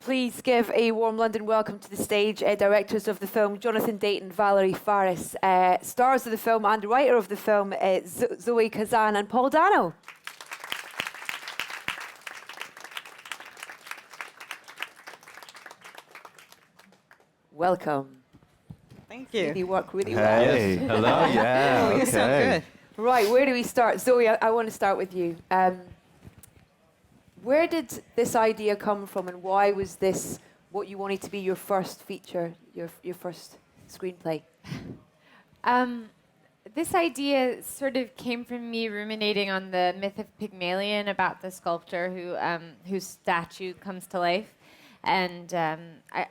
please give a warm London welcome to the stage directors of the film, Jonathan Dayton, Valerie Faris, stars of the film and writer of the film, Zoe Kazan and Paul Dano. Welcome. Thank you. You work really well. Hey, hello, yeah, You sound good. Right, where do we start? Zoe, I want to start with you. Where did this idea come from, and why was this what you wanted to be your first feature, your first screenplay? This idea sort of came from me ruminating on the myth of Pygmalion, about the sculptor whose statue comes to life. And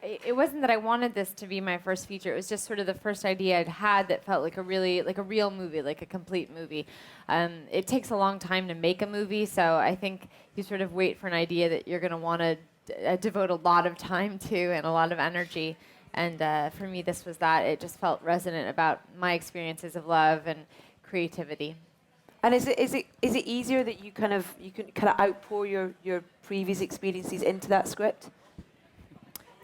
it wasn't that I wanted this to be my first feature. It was just sort of the first idea I'd had that felt like a real movie, like a complete movie. It takes a long time to make a movie, so I think you sort of wait for an idea that you're going to want to devote a lot of time to and a lot of energy. And for me, this was that. It just felt resonant about my experiences of love and creativity. And is it easier that you can outpour your previous experiences into that script?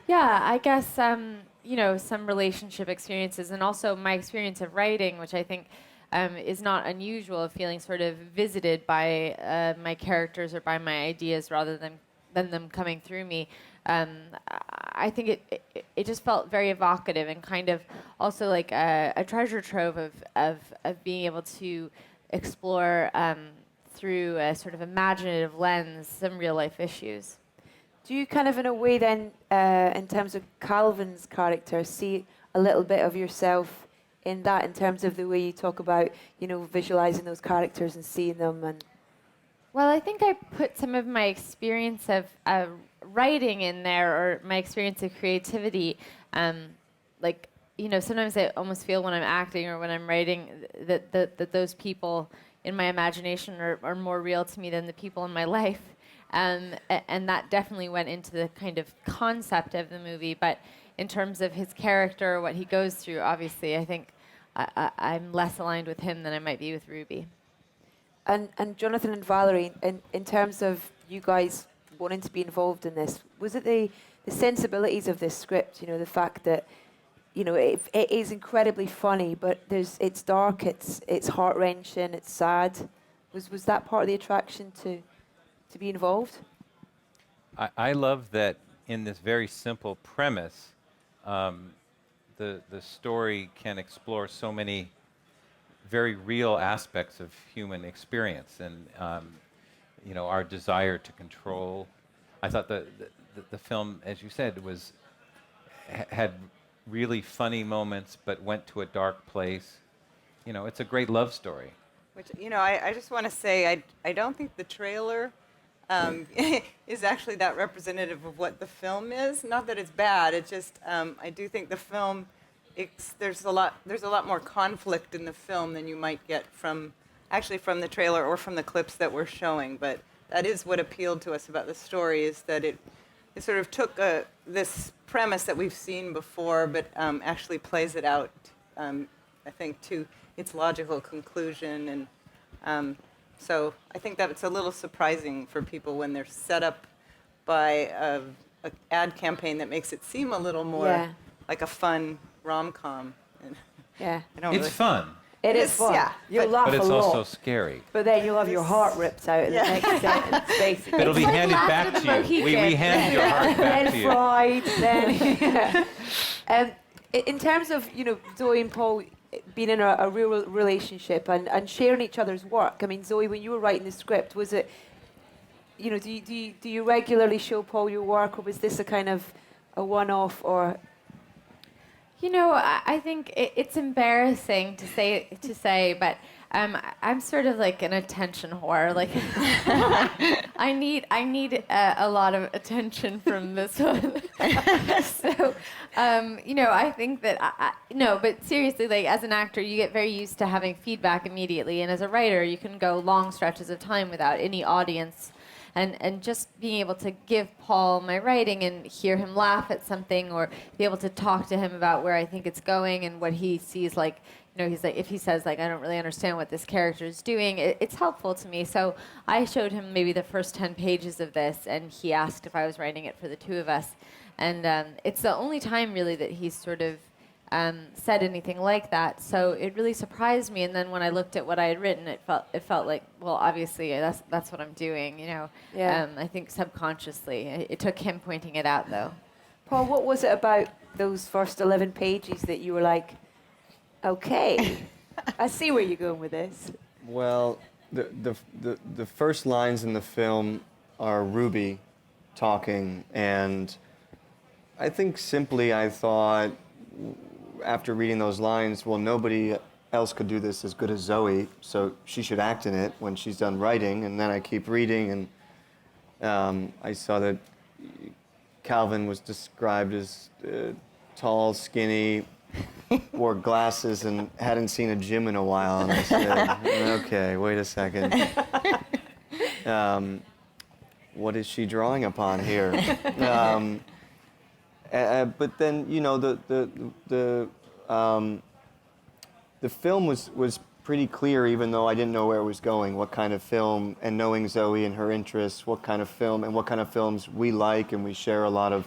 Yeah, I guess, some relationship experiences, and also my experience of writing, which I think is not unusual, of feeling sort of visited by my characters or by my ideas rather than them coming through me. I think it just felt very evocative and kind of also like a treasure trove of being able to explore through a sort of imaginative lens some real life issues. Do you kind of, in a way then, in terms of Calvin's character, see a little bit of yourself in that, in terms of the way you talk about, visualizing those characters and seeing them? And well, I think I put some of my experience of writing in there, or my experience of creativity. Sometimes I almost feel when I'm acting or when I'm writing that those people in my imagination are more real to me than the people in my life. And that definitely went into the kind of concept of the movie. But in terms of his character, what he goes through, obviously, I think I'm less aligned with him than I might be with Ruby. And Jonathan and Valerie, in terms of you guys wanting to be involved in this, was it the sensibilities of this script? The fact that it is incredibly funny, but it's dark, it's heart wrenching, it's sad. Was that part of the attraction to be involved? I love that in this very simple premise, the story can explore so many very real aspects of human experience, and our desire to control. I thought the film, as you said, had really funny moments, but went to a dark place. It's a great love story. Which, I just want to say, I don't think the trailer is actually that representative of what the film is. Not that it's bad. It's just I do think the film, there's a lot more conflict in the film than you might get from the trailer or from the clips that we're showing. But that is what appealed to us about the story, is that it sort of took this premise that we've seen before, but actually plays it out, I think, to its logical conclusion. And so I think that it's a little surprising for people when they're set up by an ad campaign that makes it seem a little more like a fun rom-com. Yeah. It's fun. It is fun. Yeah. You'll laugh But it's a lot. also scary. But then you'll have your heart ripped out in the next sentence, basically. It'll be handed back to you. We hand your heart back to you. Fried, then. In terms of, Zoe and Paul being in a real relationship and sharing each other's work, I mean, Zoe, when you were writing the script, was it, do you regularly show Paul your work, or was this a kind of a one-off, or? I think it's embarrassing to say, but I'm sort of like an attention whore. Like, I need a lot of attention from this one. So, I think that no, but seriously, like, as an actor, you get very used to having feedback immediately, and as a writer, you can go long stretches of time without any audience. and just being able to give Paul my writing and hear him laugh at something, or be able to talk to him about where I think it's going and what he sees, like, he's like, if he says, like, I don't really understand what this character is doing, it's helpful to me. So I showed him maybe the first 10 pages of this, and he asked if I was writing it for the two of us. And it's the only time, really, that he's sort of said anything like that. So it really surprised me. And then when I looked at what I had written, it felt like, well, obviously, that's what I'm doing, Yeah. I think subconsciously. It took him pointing it out, though. Paul, what was it about those first 11 pages that you were like, okay, I see where you're going with this? Well, the first lines in the film are Ruby talking, and I think simply I thought, after reading those lines, well, nobody else could do this as good as Zoe, so she should act in it when she's done writing. And then I keep reading, and I saw that Calvin was described as tall, skinny, wore glasses, and hadn't seen a gym in a while. And I said, okay, wait a second. What is she drawing upon here? But then, the film was pretty clear, even though I didn't know where it was going, what kind of film, and knowing Zoe and her interests, what kind of film and what kind of films we like, and we share a lot of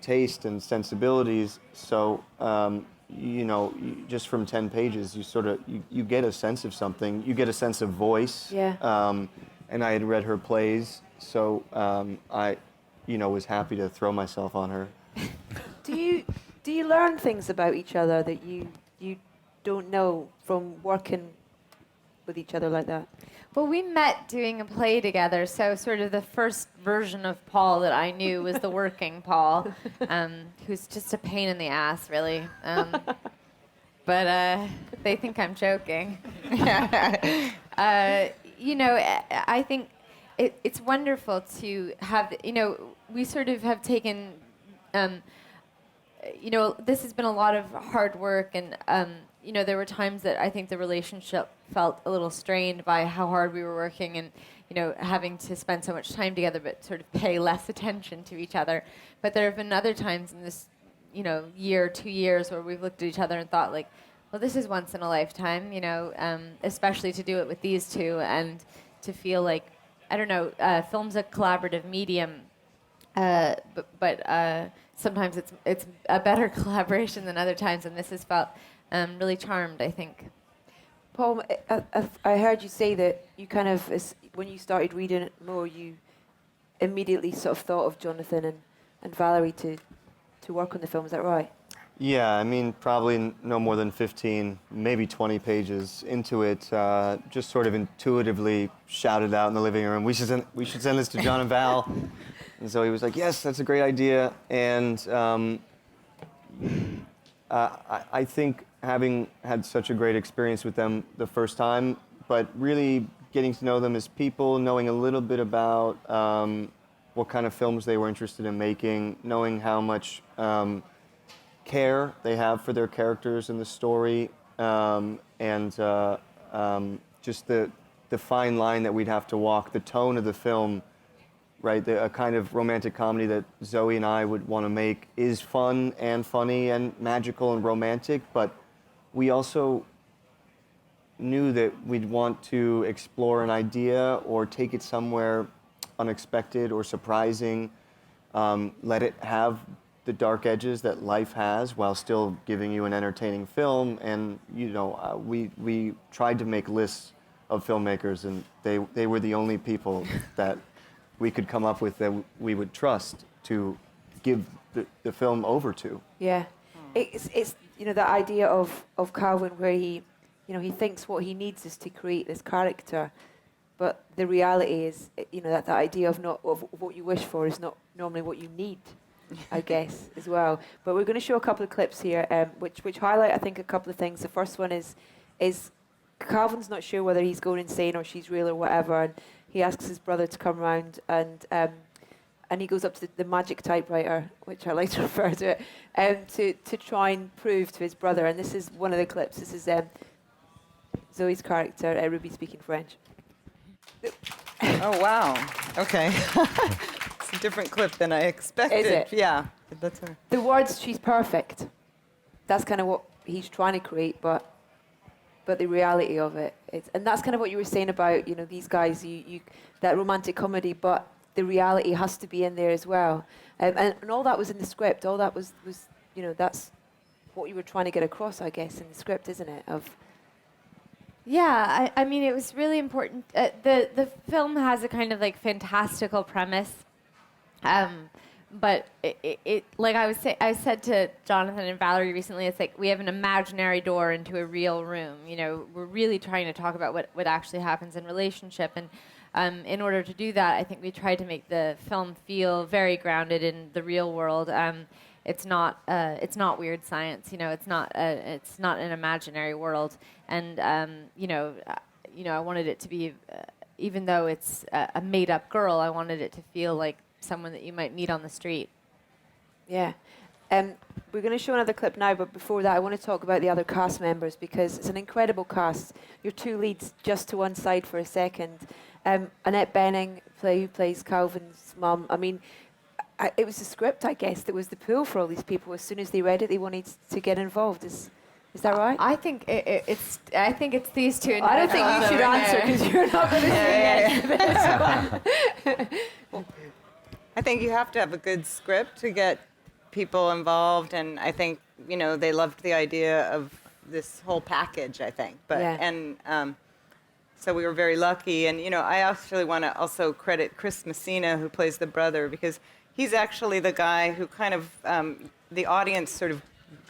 taste and sensibilities. So, just from 10 pages, you get a sense of something. You get a sense of voice. Yeah. And I had read her plays, so I was happy to throw myself on her. Do you learn things about each other that you don't know from working with each other like that? Well, we met doing a play together, so sort of the first version of Paul that I knew was the working Paul, who's just a pain in the ass, really. But they think I'm joking. I think it's wonderful to have, we sort of have taken, this has been a lot of hard work, and, there were times that I think the relationship felt a little strained by how hard we were working and, having to spend so much time together but sort of pay less attention to each other. But there have been other times in this, year, 2 years where we've looked at each other and thought, like, well, this is once in a lifetime, especially to do it with these two and to feel like, I don't know, film's a collaborative medium, but sometimes it's a better collaboration than other times, and this has felt really charmed, I think. Paul, I heard you say that you kind of, when you started reading it more, you immediately sort of thought of Jonathan and Valerie to work on the film. Is that right? Yeah, I mean, probably no more than 15, maybe 20 pages into it, just sort of intuitively shouted out in the living room, we should send this to John and Val. And so he was like, yes, that's a great idea. And I think having had such a great experience with them the first time, but really getting to know them as people, knowing a little bit about what kind of films they were interested in making, knowing how much care they have for their characters in the story, and just the fine line that we'd have to walk, the tone of the film, right? A kind of romantic comedy that Zoe and I would want to make is fun and funny and magical and romantic, but we also knew that we'd want to explore an idea or take it somewhere unexpected or surprising, let it have the dark edges that life has while still giving you an entertaining film. And we tried to make lists of filmmakers, and they were the only people that we could come up with that we would trust to give the film over to. Yeah. It's that idea of Calvin where he thinks what he needs is to create this character, but the reality is that idea of what you wish for is not normally what you need, I guess, as well. But we're going to show a couple of clips here, which highlight, I think, a couple of things. The first one is Calvin's not sure whether he's going insane or she's real or whatever, and he asks his brother to come round, and he goes up to the magic typewriter, which I like to refer to it, to try and prove to his brother. And this is one of the clips. This is Zoe's character, Ruby, speaking French. Oh, wow. Okay. It's a different clip than I expected. Is it? Yeah. That's her. The words "she's perfect." That's kind of what he's trying to create, but the reality of it, and that's kind of what you were saying about these guys, you that romantic comedy, but the reality has to be in there as well, and all that was in the script. All that was that's what you were trying to get across, I guess, in the script, isn't it? Yeah, I mean, it was really important. The film has a kind of like fantastical premise, but it like I said to Jonathan and Valerie recently, it's like we have an imaginary door into a real room. We're really trying to talk about what actually happens in relationship, and in order to do that, I think we tried to make the film feel very grounded in the real world. It's not weird science, it's not an imaginary world, and I wanted it to be, even though it's a made-up girl, I wanted it to feel like someone that you might meet on the street. Yeah. We're going to show another clip now, but before that, I want to talk about the other cast members because it's an incredible cast. Your two leads, just to one side for a second. Annette Bening, who plays Calvin's mum. I mean, it was the script, I guess, that was the pull for all these people. As soon as they read it, they wanted to get involved. Is that right? I think it's these two. I don't think you should answer because you're not going to say yes. I think you have to have a good script to get people involved, and I think they loved the idea of this whole package. I think, so we were very lucky, and I actually want to also credit Chris Messina, who plays the brother, because he's actually the guy who kind of the audience sort of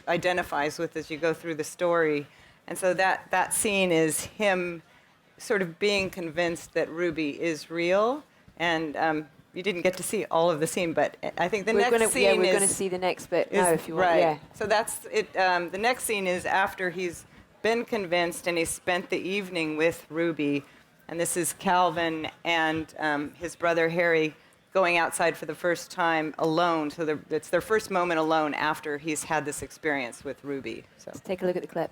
identifies with as you go through the story, and so that scene is him sort of being convinced that Ruby is real, and you didn't get to see all of the scene, but I think we're going to see the next bit now, if you want. Right. Yeah. So that's it. The next scene is after he's been convinced and he's spent the evening with Ruby, and this is Calvin and his brother Harry going outside for the first time alone. So it's their first moment alone after he's had this experience with Ruby. So let's take a look at the clip.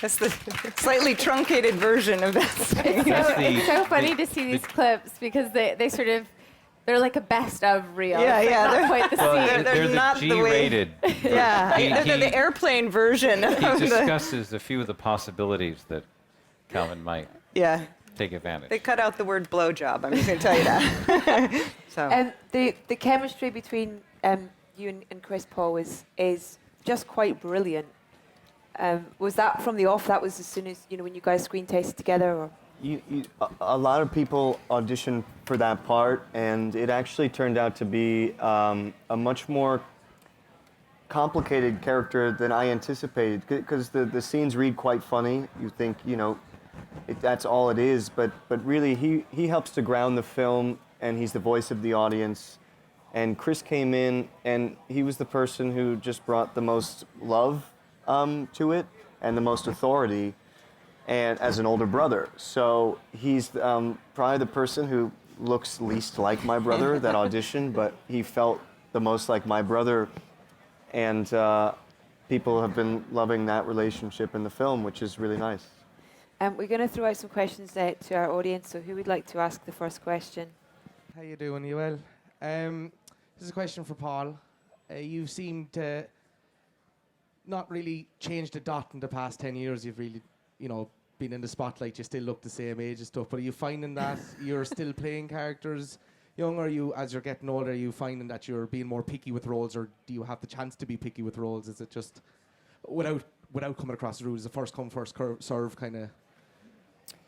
That's the slightly truncated version of that scene. It's so funny to see these clips because they're like a best of reel. Yeah. Not quite the scene. They're not the G-rated. Yeah, they're the airplane version. He discusses a few of the possibilities that Calvin might take advantage. They cut out the word blowjob. I'm just going to tell you that. And the chemistry between you and Chris Paul is just quite brilliant. Was that from the off? That was as soon as when you guys screen tested together, or? A lot of people auditioned for that part, and it actually turned out to be a much more complicated character than I anticipated. Because the scenes read quite funny. You think that's all it is, but really he helps to ground the film, and he's the voice of the audience. And Chris came in, and he was the person who just brought the most love to it and the most authority, and as an older brother. So he's probably the person who looks least like my brother that auditioned, but he felt the most like my brother, and people have been loving that relationship in the film, which is really nice. We're going to throw out some questions to our audience, so who would like to ask the first question? How you doing? You well? This is a question for Paul. You seem to not really changed a dot in the past 10 years. You've really, been in the spotlight. You still look the same age and stuff. But are you finding that you're still playing characters young? Or as you're getting older, are you finding that you're being more picky with roles, or do you have the chance to be picky with roles? Is it just without coming across the rules, a first come, first serve kind of?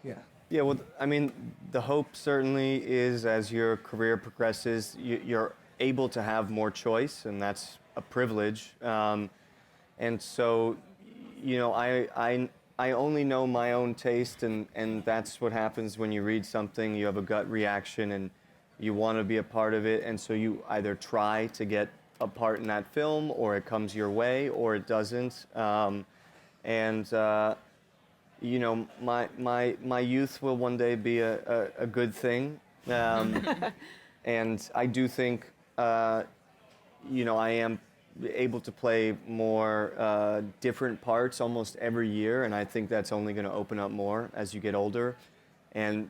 Yeah. Yeah, well, I mean, the hope certainly is as your career progresses, you're able to have more choice, and that's a privilege. And so, I only know my own taste, and that's what happens when you read something. You have a gut reaction, and you want to be a part of it, and so you either try to get a part in that film, or it comes your way, or it doesn't. My youth will one day be a good thing, and I do think, I am able to play more different parts almost every year, and I think that's only going to open up more as you get older. And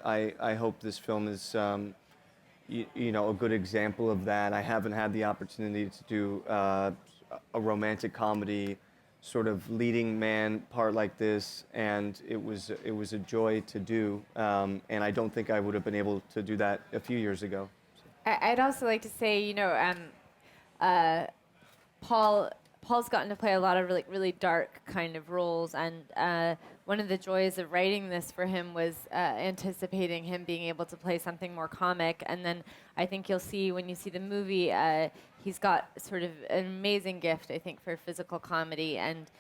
I hope this film is a good example of that. I haven't had the opportunity to do a romantic comedy sort of leading man part like this, and it was a joy to do, and I don't think I would have been able to do that a few years ago. I'd also like to say, Paul's gotten to play a lot of really dark kind of roles, and one of the joys of writing this for him was anticipating him being able to play something more comic. And then I think you'll see when you see the movie, he's got sort of an amazing gift, I think, for physical comedy, and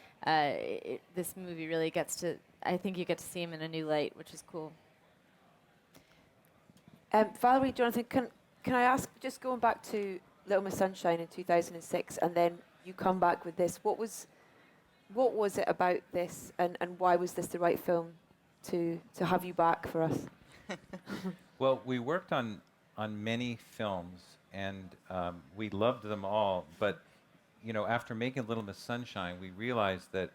this movie really gets to, I think you get to see him in a new light, which is cool. Valerie, Jonathan, can I ask, just going back to Little Miss Sunshine in 2006, and then you come back with this, what was it about this, and why was this the right film to have you back for us? Well, we worked on many films, and we loved them all. But after making Little Miss Sunshine, we realized that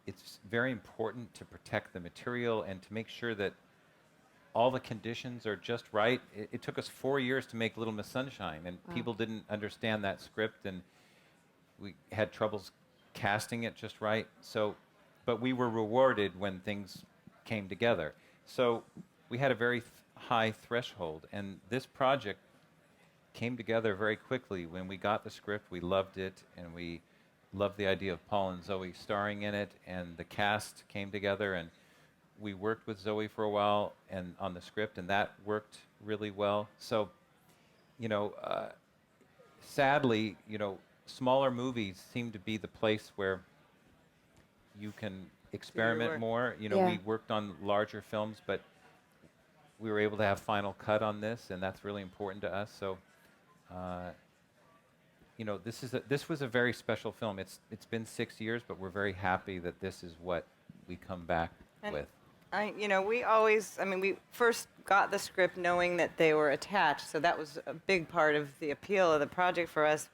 it's very important to protect the material and to make sure that all the conditions are just right. It took us 4 years to make Little Miss Sunshine, and people didn't understand that script, and we had troubles casting it just right. So, but we were rewarded when things came together. So we had a very high threshold, and this project came together very quickly. When we got the script, we loved it, and we loved the idea of Paul and Zoe starring in it, and the cast came together, and we worked with Zoe for a while and on the script, and that worked really well. So, sadly, smaller movies seem to be the place where you can experiment more. We worked on larger films, but we were able to have final cut on this, and that's really important to us. So, this was a very special film. It's been 6 years, but we're very happy that this is what we come back with. We first got the script knowing that they were attached, so that was a big part of the appeal of the project for us.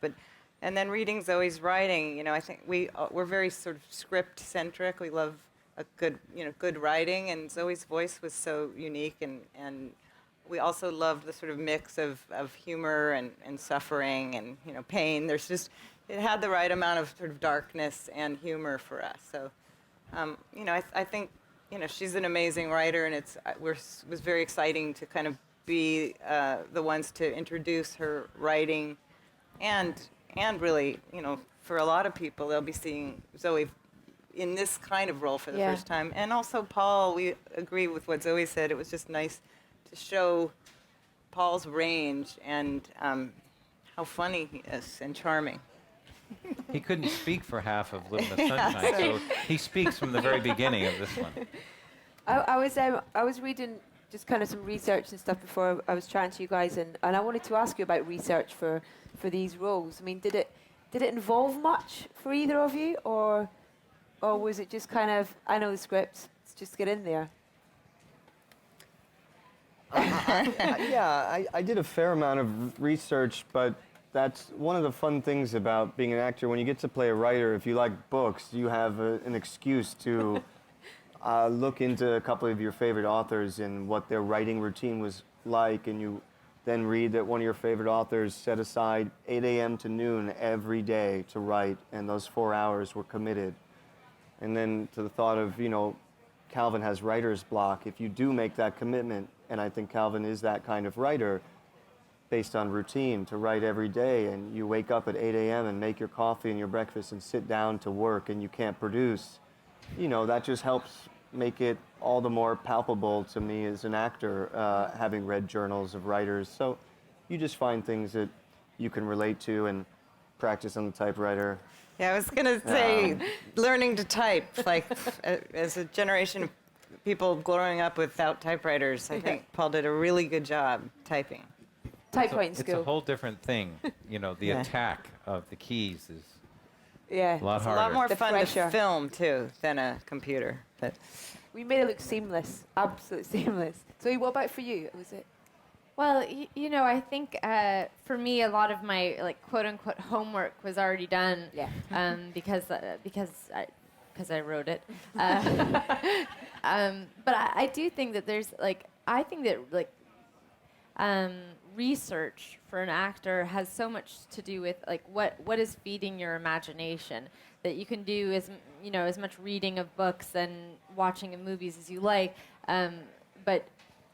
And then reading Zoe's writing, I think we're very sort of script-centric. We love a good writing, and Zoe's voice was so unique, and we also loved the sort of mix of humor and suffering and pain. It had the right amount of sort of darkness and humor for us. So, I think. She's an amazing writer, and it was very exciting to kind of be the ones to introduce her writing, and really, for a lot of people, they'll be seeing Zoe in this kind of role for the first time. And also Paul, we agree with what Zoe said. It was just nice to show Paul's range and how funny he is and charming. He couldn't speak for half of Little Miss Sunshine, so he speaks from the very beginning of this one. I was reading just kind of some research and stuff before I was chatting to you guys, and I wanted to ask you about research for these roles. I mean, did it involve much for either of you, or was it just kind of, I know the script, let's just get in there? I did a fair amount of research, but that's one of the fun things about being an actor. When you get to play a writer, if you like books, you have an excuse to look into a couple of your favorite authors and what their writing routine was like, and you then read that one of your favorite authors set aside 8 a.m. to noon every day to write, and those 4 hours were committed. And then to the thought of, Calvin has writer's block. If you do make that commitment, and I think Calvin is that kind of writer, based on routine, to write every day, and you wake up at 8 a.m. and make your coffee and your breakfast and sit down to work, and you can't produce, that just helps make it all the more palpable to me as an actor, having read journals of writers. So you just find things that you can relate to and practice on the typewriter. Yeah, I was going to say, learning to type, as a generation of people growing up without typewriters, I think Paul did a really good job typing. Typewriting skill. It's a whole different thing. The attack of the keys is a lot harder. A lot more fun pressure. to film, too, than a computer. But We made it look seamless, absolutely seamless. So what about for you? Was it? Well, I think for me, a lot of my quote unquote homework was already done. Yeah. Because because I wrote it. But I do think that there's like, I think that like research for an actor has so much to do with like what is feeding your imagination, that you can do as much reading of books and watching of movies as you like, but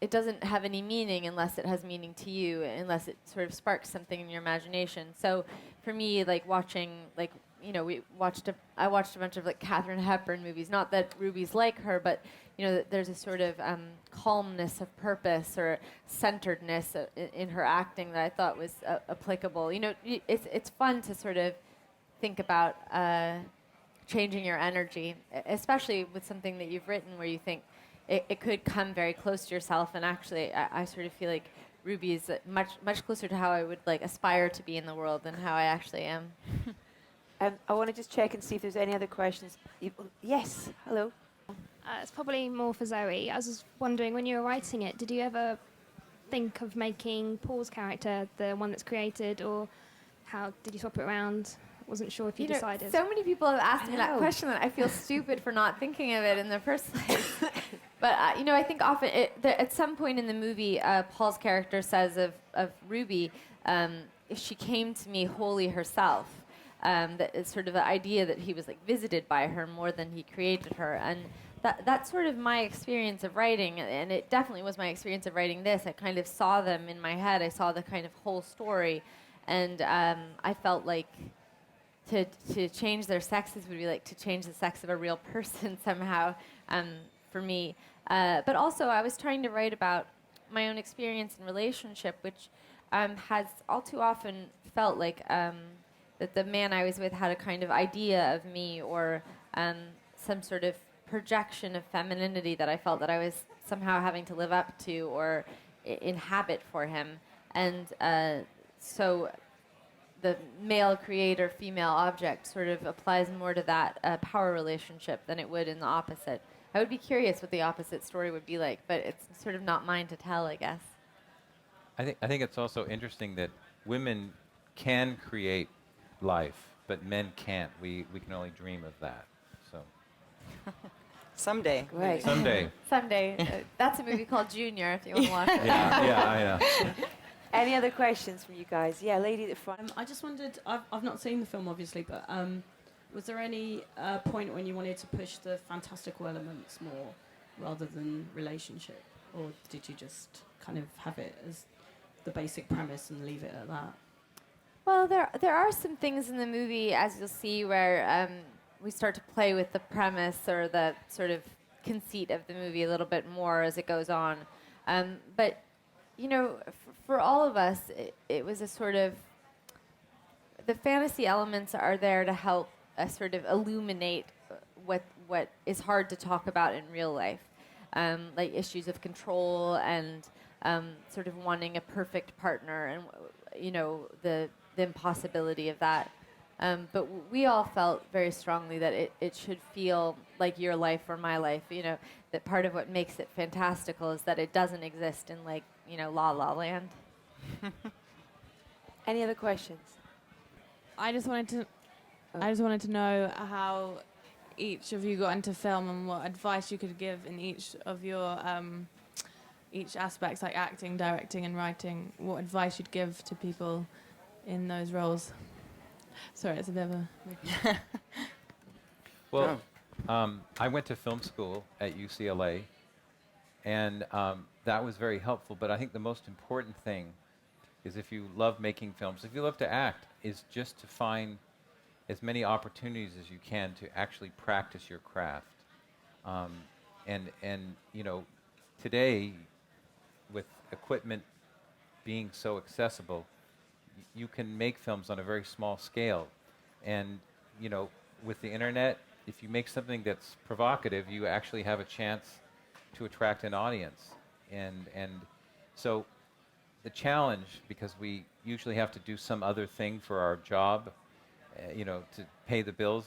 it doesn't have any meaning unless it has meaning to you, unless it sort of sparks something in your imagination. So for me, like watching, like, I watched a bunch of like Katharine Hepburn movies. Not that Ruby's like her, but that there's a sort of calmness of purpose or centeredness in her acting that I thought was applicable. It's fun to sort of think about changing your energy, especially with something that you've written where you think it could come very close to yourself. And actually, I sort of feel like Ruby is much closer to how I would like aspire to be in the world than how I actually am. I want to just check and see if there's any other questions. Yes, hello. It's probably more for Zoe. I was just wondering, when you were writing it, did you ever think of making Paul's character the one that's created, or how did you swap it around? Wasn't sure if you decided. So many people have asked me that question that I feel stupid for not thinking of it in the first place. But I think often at some point in the movie, Paul's character says of Ruby, she came to me wholly herself. That is sort of the idea that he was like visited by her more than he created her, and that's sort of my experience of writing, and it definitely was my experience of writing this. I kind of saw them in my head. I saw the kind of whole story, and I felt like to change their sexes would be like to change the sex of a real person somehow, for me. But also, I was trying to write about my own experience in relationship, which has all too often felt like that the man I was with had a kind of idea of me, or some sort of projection of femininity that I felt that I was somehow having to live up to or inhabit for him. And so the male creator, female object sort of applies more to that power relationship than it would in the opposite. I would be curious what the opposite story would be like, but it's sort of not mine to tell, I guess. I think it's also interesting that women can create life, but men can't. We can only dream of that. So Someday. Right. someday. Someday. That's a movie called Junior, if you want to watch it. Yeah, I know. Any other questions from you guys? Yeah, lady at the front. I just wondered, I've not seen the film obviously, but was there any point when you wanted to push the fantastical elements more rather than relationship? Or did you just kind of have it as the basic premise and leave it at that? Well, there are some things in the movie, as you'll see, where we start to play with the premise or the sort of conceit of the movie a little bit more as it goes on. But, for all of us, it was a sort of... The fantasy elements are there to help us sort of illuminate what is hard to talk about in real life, like issues of control and sort of wanting a perfect partner and, the impossibility of that. But we all felt very strongly that it should feel like your life or my life, that part of what makes it fantastical is that it doesn't exist in like, La La Land. Any other questions? I just wanted to know how each of you got into film and what advice you could give in each of your each aspects, like acting, directing, and writing. What advice you'd give to people in those roles? Sorry, it's a bit of a... Well, I went to film school at UCLA, and that was very helpful. But I think the most important thing is, if you love making films, if you love to act, is just to find as many opportunities as you can to actually practice your craft. And today, with equipment being so accessible, you can make films on a very small scale. And, with the internet, if you make something that's provocative, you actually have a chance to attract an audience. And so the challenge, because we usually have to do some other thing for our job, to pay the bills,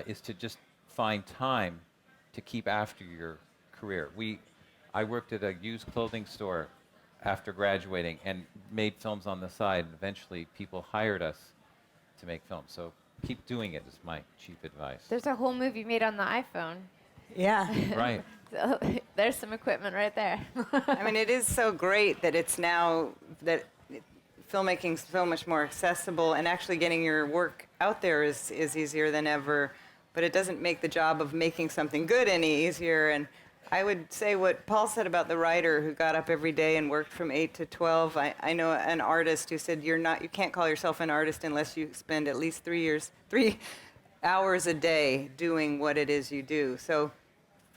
is to just find time to keep after your career. I worked at a used clothing store after graduating and made films on the side, and eventually people hired us to make films. So keep doing it is my cheap advice. There's a whole movie made on the iPhone. Yeah. Right. So there's some equipment right there. I mean, it is so great that it's now that filmmaking's so much more accessible, and actually getting your work out there is easier than ever. But it doesn't make the job of making something good any easier. And I would say what Paul said about the writer who got up every day and worked from 8 to 12. I know an artist who said you can't call yourself an artist unless you spend at least 3 hours a day doing what it is you do. So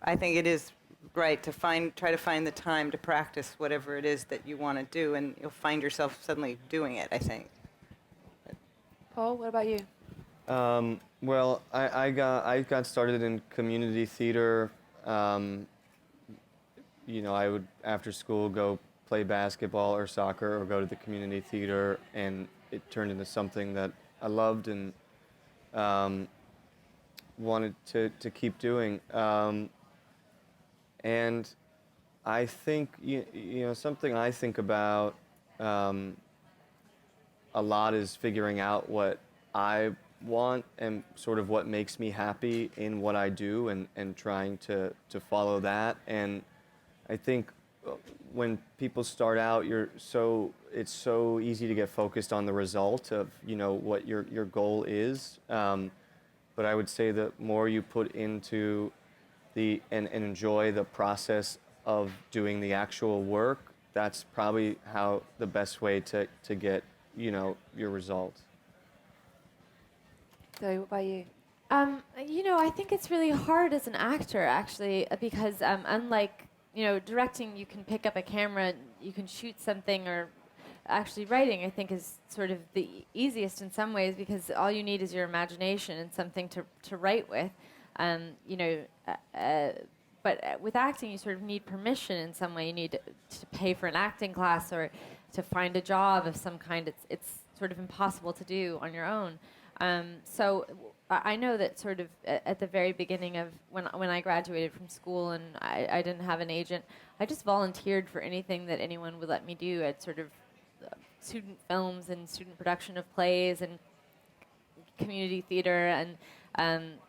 I think it is right to try to find the time to practice whatever it is that you want to do, and you'll find yourself suddenly doing it, I think. Paul, what about you? Well, I got started in community theater. You know, I would after school go play basketball or soccer or go to the community theater, and it turned into something that I loved and wanted to keep doing. And I think, you know, something I think about a lot is figuring out what I want and sort of what makes me happy in what I do, and trying to follow that. And I think when people start out, it's so easy to get focused on the result of, you know, what your goal is. But I would say the more you put into and enjoy the process of doing the actual work, that's probably the best way to get, you know, your results. Zoe, what about you? You know, I think it's really hard as an actor, actually, because unlike, you know, directing, you can pick up a camera, you can shoot something, or actually writing, I think, is sort of the easiest in some ways, because all you need is your imagination and something to write with. You know, but with acting, you sort of need permission in some way. You need to pay for an acting class or to find a job of some kind. It's sort of impossible to do on your own. So I know that sort of at the very beginning of when I graduated from school and I didn't have an agent, I just volunteered for anything that anyone would let me do at sort of student films and student production of plays and community theater and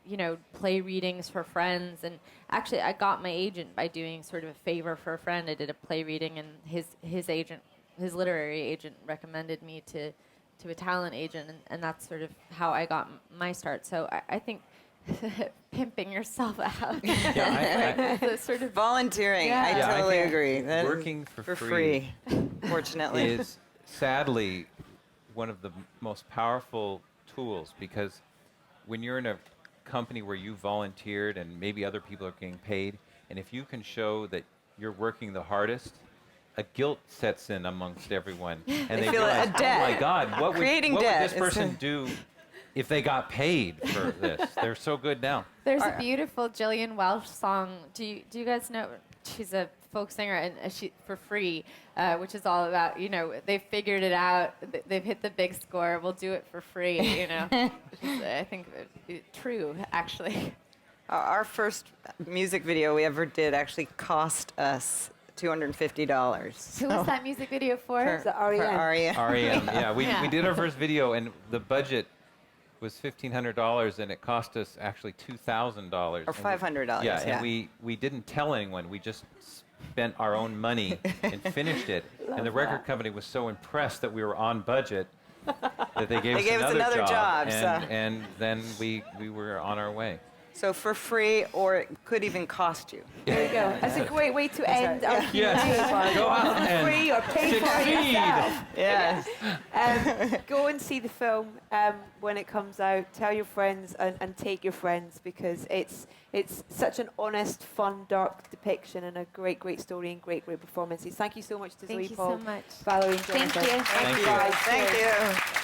you know, play readings for friends. And actually I got my agent by doing sort of a favor for a friend. I did a play reading, and his agent, his literary agent, recommended me to a talent agent, and that's sort of how I got my start. So I think pimping yourself out. Yeah, Sort of volunteering. Yeah. I Yeah, totally I think agree. That working is for free, fortunately. is sadly one of the most powerful tools, because when you're in a company where you volunteered and maybe other people are getting paid, and if you can show that you're working the hardest, a guilt sets in amongst everyone, and they feel realize, a debt. oh my God, what would debt this person do if they got paid for this? They're so good now. There's a beautiful Gillian Welch song. Do you guys know? She's a folk singer, and she for free, which is all about, you know, they've figured it out. They've hit the big score. We'll do it for free. You know, which is, I think true, actually. Our first music video we ever did actually cost us $250. Who was that music video for? Is that REM? REM, yeah. We Yeah. did our first video, and the budget was $1,500, and it cost us actually $2,000. Or $500. Yeah, and we didn't tell anyone. We just spent our own money and finished it. And the record company was so impressed that we were on budget that they gave us another job. And then we were on our way. So for free, or it could even cost you. There you go. That's a great way to end our Q&A. Yes. Go out and free or pay for it succeed. yourself. Yes. Go and see the film when it comes out. Tell your friends and take your friends, because it's such an honest, fun, dark depiction and a great story and great performances. Thank you so much to Thank Zoe, you Paul, so much. Valerie, and Thank Jonathan. you. Thank you. guys. Thank Cheers. you.